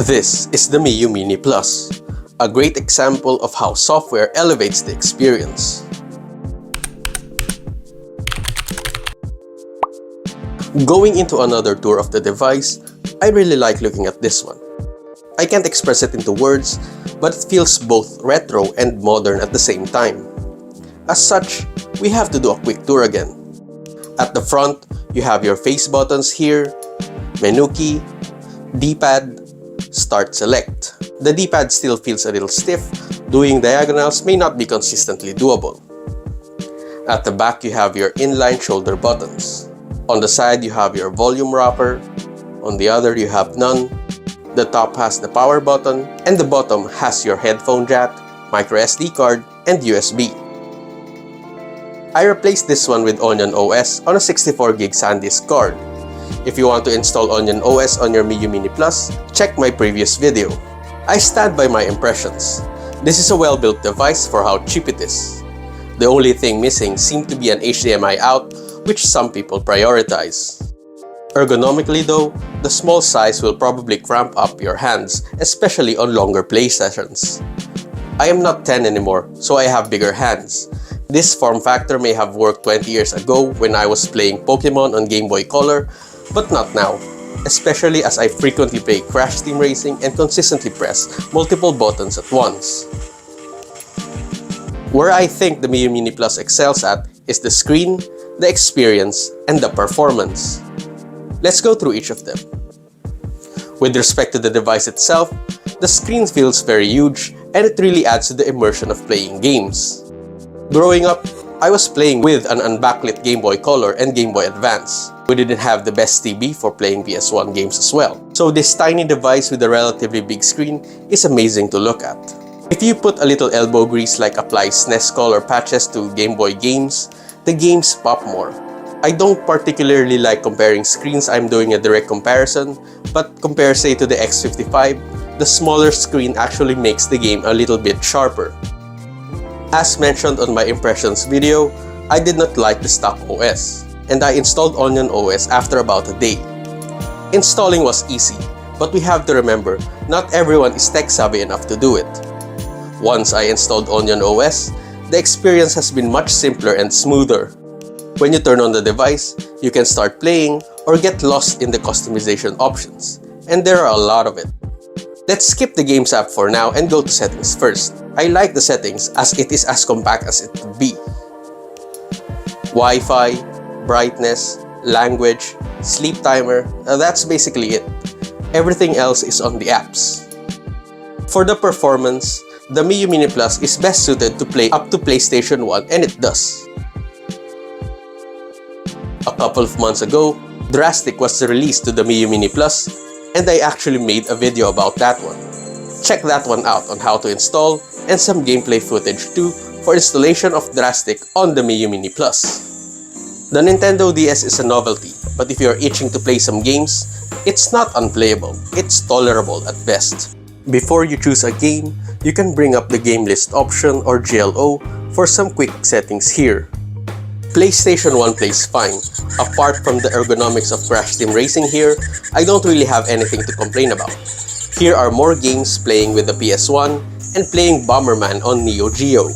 This is the Miyoo Mini Plus, a great example of how software elevates the experience. Going into another tour of the device, I really like looking at this one. I can't express it into words, but it feels both retro and modern at the same time. As such, we have to do a quick tour again. At the front, you have your face buttons here, menu key, D-pad, Start Select. The D-pad still feels a little stiff, doing diagonals may not be consistently doable. At the back, you have your inline shoulder buttons. On the side, you have your volume rocker. On the other, you have none. The top has the power button, and the bottom has your headphone jack, microSD card, and USB. I replaced this one with OnionOS on a 64GB SanDisk card. If you want to install OnionOS on your Miyoo Mini Plus, check my previous video. I stand by my impressions. This is a well-built device for how cheap it is. The only thing missing seemed to be an HDMI out, which some people prioritize. Ergonomically though, the small size will probably cramp up your hands, especially on longer play sessions. I am not 10 anymore, so I have bigger hands. This form factor may have worked 20 years ago when I was playing Pokemon on Game Boy Color, but not now, especially as I frequently play Crash Team Racing and consistently press multiple buttons at once. Where I think the Miyoo Mini Plus excels at is the screen, the experience, and the performance. Let's go through each of them. With respect to the device itself, the screen feels very huge and it really adds to the immersion of playing games. Growing up, I was playing with an unbacklit Game Boy Color and Game Boy Advance. We didn't have the best TV for playing PS1 games as well. So this tiny device with a relatively big screen is amazing to look at. If you put a little elbow grease like apply SNES color patches to Game Boy games, the games pop more. I don't particularly like comparing screens. I'm doing a direct comparison, but compare say to the X55, the smaller screen actually makes the game a little bit sharper. As mentioned on my impressions video, I did not like the stock OS, and I installed OnionOS after about a day. Installing was easy, but we have to remember, not everyone is tech savvy enough to do it. Once I installed OnionOS, the experience has been much simpler and smoother. When you turn on the device, you can start playing or get lost in the customization options, and there are a lot of it. Let's skip the Games app for now and go to settings first. I like the settings as it is as compact as it could be. Wi-Fi, brightness, language, sleep timer, that's basically it. Everything else is on the apps. For the performance, the Miyoo Mini Plus is best suited to play up to PlayStation 1 and it does. A couple of months ago, DraStic was released to the Miyoo Mini Plus, and I actually made a video about that one. Check that one out on how to install and some gameplay footage too for installation of DraStic on the Miyoo Mini Plus. The Nintendo DS is a novelty, but if you're itching to play some games, it's not unplayable, it's tolerable at best. Before you choose a game, you can bring up the game list option or GLO for some quick settings here. PlayStation 1 plays fine. Apart from the ergonomics of Crash Team Racing here, I don't really have anything to complain about. Here are more games playing with the PS1 and playing Bomberman on NeoGeo.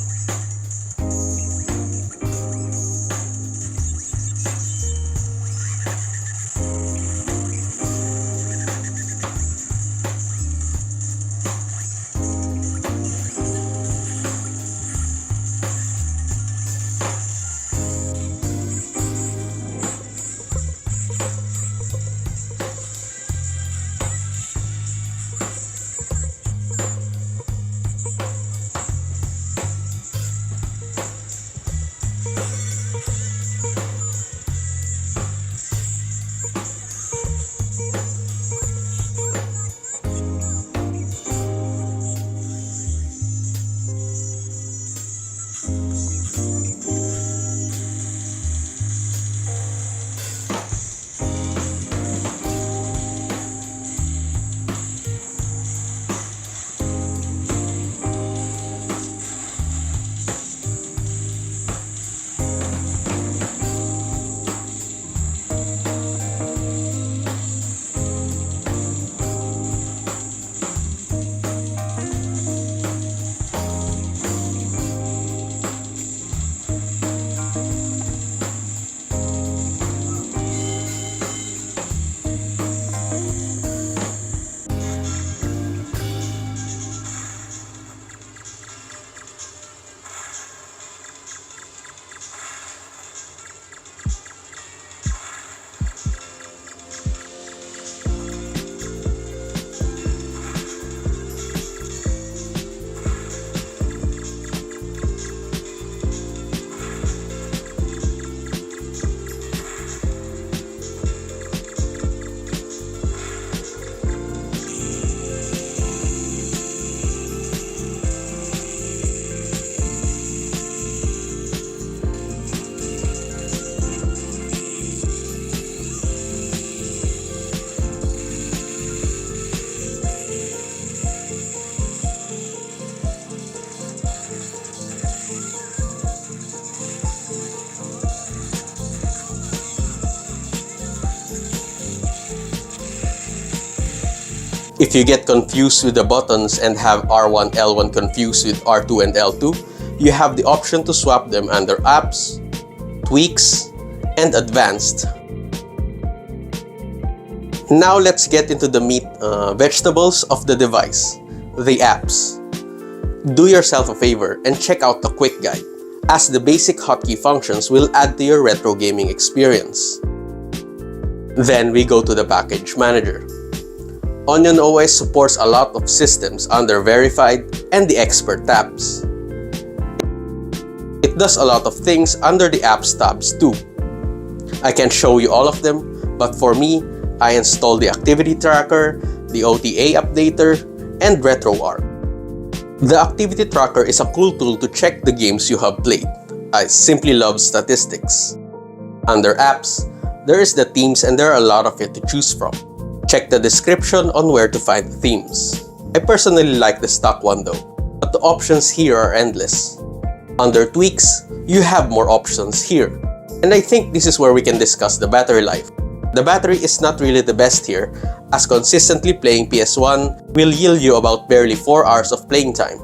If you get confused with the buttons and have R1, L1 confused with R2 and L2, you have the option to swap them under Apps, Tweaks, and Advanced. Now let's get into the meat vegetables of the device, the apps. Do yourself a favor and check out the quick guide, as the basic hotkey functions will add to your retro gaming experience. Then we go to the package manager. OnionOS supports a lot of systems under Verified and the Expert tabs. It does a lot of things under the Apps tabs too. I can show you all of them, but for me, I installed the Activity Tracker, the OTA Updater, and RetroArch. The Activity Tracker is a cool tool to check the games you have played. I simply love statistics. Under Apps, there is the themes and there are a lot of it to choose from. Check the description on where to find the themes. I personally like the stock one though, but the options here are endless. Under Tweaks, you have more options here. And I think this is where we can discuss the battery life. The battery is not really the best here, as consistently playing PS1 will yield you about barely 4 hours of playing time.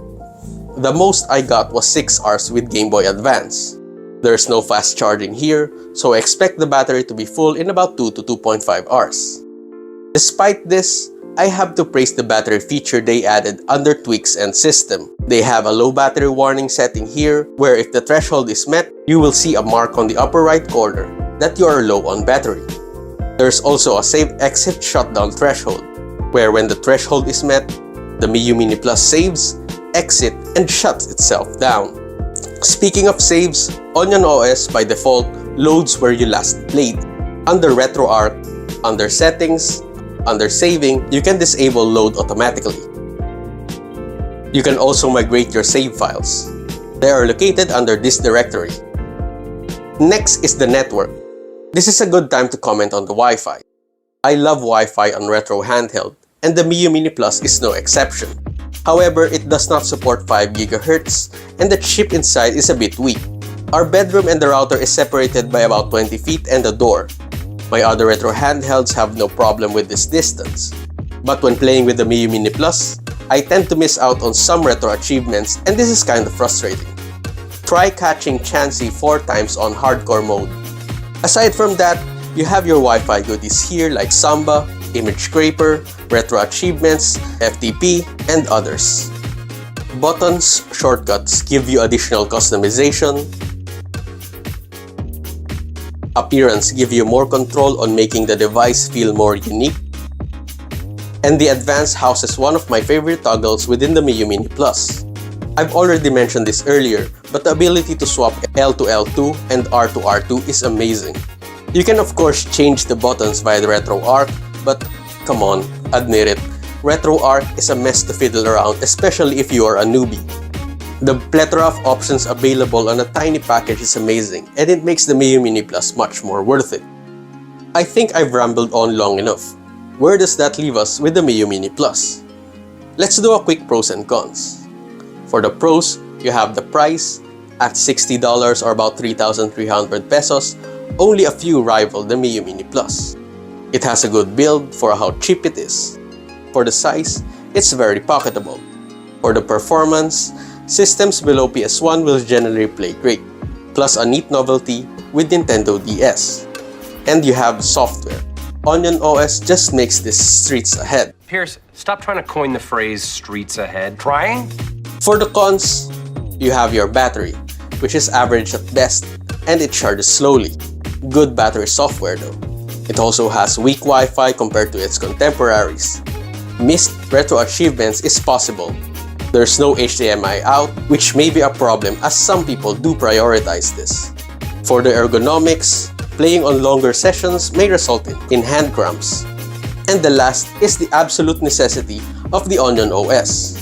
The most I got was 6 hours with Game Boy Advance. There's no fast charging here, so I expect the battery to be full in about 2 to 2.5 hours. Despite this, I have to praise the battery feature they added under Tweaks and System. They have a low battery warning setting here, where if the threshold is met, you will see a mark on the upper right corner that you are low on battery. There's also a save exit shutdown threshold, where when the threshold is met, the Miyoo Mini Plus saves, exit, and shuts itself down. Speaking of saves, OnionOS by default loads where you last played. Under RetroArch, under Settings, under Saving, you can disable load automatically. You can also migrate your save files. They are located under this directory. Next is the network. This is a good time to comment on the Wi-Fi. I love Wi-Fi on retro handheld, and the Miyoo Mini Plus is no exception. However, it does not support 5 GHz, and the chip inside is a bit weak. Our bedroom and the router is separated by about 20 feet and a door. My other retro handhelds have no problem with this distance. But when playing with the Miyoo Mini Plus, I tend to miss out on some retro achievements, and this is kind of frustrating. Try catching Chansey 4 times on hardcore mode. Aside from that, you have your Wi-Fi goodies here like Samba, Image Scraper, Retro Achievements, FTP, and others. Buttons, shortcuts give you additional customization. Appearance give you more control on making the device feel more unique. And the Advanced houses one of my favorite toggles within the Miyoo Mini Plus. I've already mentioned this earlier, but the ability to swap L to L2 and R to R2 is amazing. You can of course change the buttons via the RetroArch, but come on, admit it, RetroArch is a mess to fiddle around, especially if you are a newbie. The plethora of options available on a tiny package is amazing, and it makes the Miyoo Mini Plus much more worth it. I think I've rambled on long enough. Where does that leave us with the Miyoo Mini Plus? Let's do a quick pros and cons. For the pros, you have the price. At $60 or about 3,300 pesos, only a few rival the Miyoo Mini Plus. It has a good build for how cheap it is. For the size, it's very pocketable. For the performance, systems below PS1 will generally play great, plus a neat novelty with Nintendo DS. And you have software. OnionOS just makes this streets ahead. Pierce, stop trying to coin the phrase streets ahead. Trying? For the cons, you have your battery, which is average at best, and it charges slowly. Good battery software though. It also has weak Wi-Fi compared to its contemporaries. Missed retro achievements is possible. There's no HDMI out, which may be a problem as some people do prioritize this. For the ergonomics, playing on longer sessions may result in hand cramps. And the last is the absolute necessity of the OnionOS.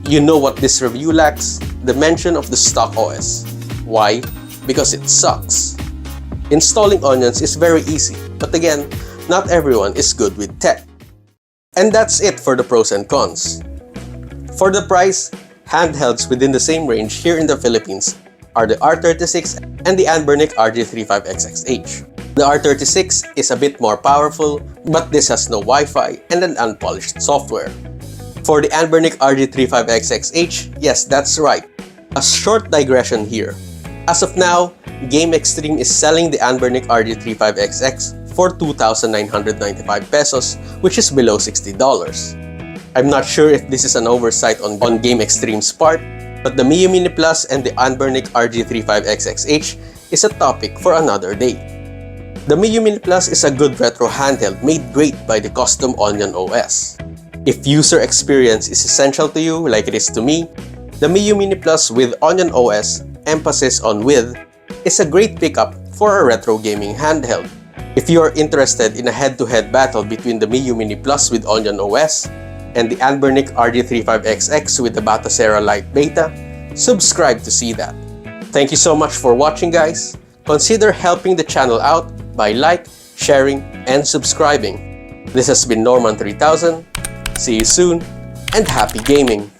You know what this review lacks? The mention of the stock OS. Why? Because it sucks. Installing Onions is very easy, but again, not everyone is good with tech. And that's it for the pros and cons. For the price, handhelds within the same range here in the Philippines are the R36 and the Anbernic RG35XXH. The R36 is a bit more powerful, but this has no Wi-Fi and an unpolished software. For the Anbernic RG35XXH, yes, that's right. A short digression here. As of now, Game Extreme is selling the Anbernic RG35XX for 2,995 pesos, which is below $60. I'm not sure if this is an oversight on Game Extreme's part, but the Miyoo Mini Plus and the Anbernic RG35XXH is a topic for another day. The Miyoo Mini Plus is a good retro handheld made great by the custom OnionOS. If user experience is essential to you like it is to me, the Miyoo Mini Plus with OnionOS, emphasis on with, is a great pickup for a retro gaming handheld. If you are interested in a head-to-head battle between the Miyoo Mini Plus with OnionOS and the Anbernic RG35XX with the Batocera Lite Beta, subscribe to see that. Thank you so much for watching, guys. Consider helping the channel out by sharing, and subscribing. This has been Norman3000. See you soon, and happy gaming!